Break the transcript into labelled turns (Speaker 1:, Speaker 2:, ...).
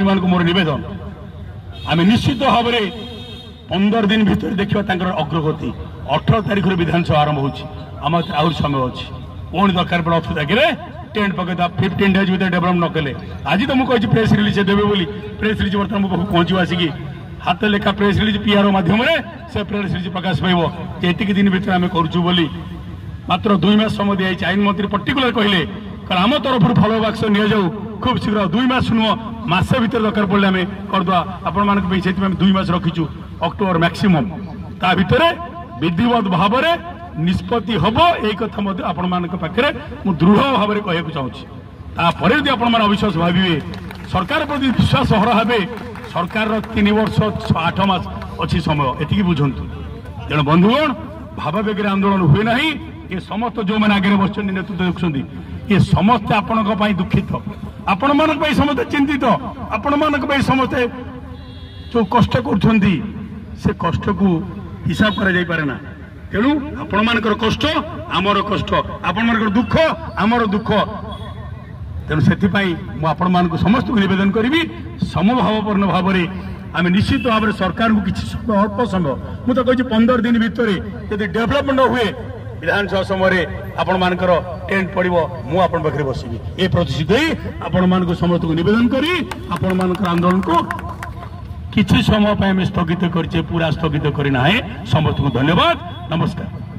Speaker 1: मोर नवेदन आम निश्चित भाव में 15 दिन भीतर देखा अग्रगति 18 तारीख विधानसभा आरंभ होम आहरी समय अच्छी पुणी दरकार पड़े असुविधा टेंट पकड़ 15 डेज भर डेभलप नकले आज तो मुझे प्रेस रिलीज देवे बोली प्रेस रिलीज बर्तमान मो पहुंचू आसिक हाथ लेखा प्रेस रिलीज पीआर माध्यम से प्रेस रिलीज प्रकाश पाइब एतिक दिन भर आम करूँ बोली मात्र 2 मास समय दिखाई आईन मंत्री पर्टिकुलर कहले आम तरफ फलो बाक्स नि जाऊ खूब शीघ्र 2 मास नुह मसे भर दरकार पड़े आम करदे आपण मान 2 मास रखीचु अक्टोबर मैक्सिमम ता भितर विधिवत भाव में निष्पत्ति हम यही कथा आपण मान पाखे दृढ़ भाव में कहूँ चाहूँगी तापर यदि आपण मैंने अविश्वास भावे सरकार प्रति विश्वास हरा हे सरकार 3 वर्ष 8 मास अच्छी समय एति बुझंतु तेणु बंधुगण भावावेग आंदोलन हुए ना ये समस्त जो मैंने आगे बस नेतृत्व देखुं ये समस्ते आपण दुखित आपण मान समस्ते चिंतित आपण मान समस्ते जो कष्ट कर कष्ट को हिसाब कर तेणु आपण मान कष्ट आमर कष्ट आपण मान दुख आमर दुख तेणु से आपण मान समस्त को निवेदन करी समभावपूर्ण भाव में आम निश्चित भाव में सरकार को किसी समय अल्प समय मुझे तो 15 दिन भितर यदि डेभलपमेंट हुए विधानसभा समय आपण मानकर टेंट पड़ो मुझे पाखे बसबी ये प्रतिश्रुति आपण मान समस्त को निवेदन करी आपण मान आंदोलन को किसी समय स्थगित कर पूरा स्थगित करना है समस्त को धन्यवाद नमस्कार।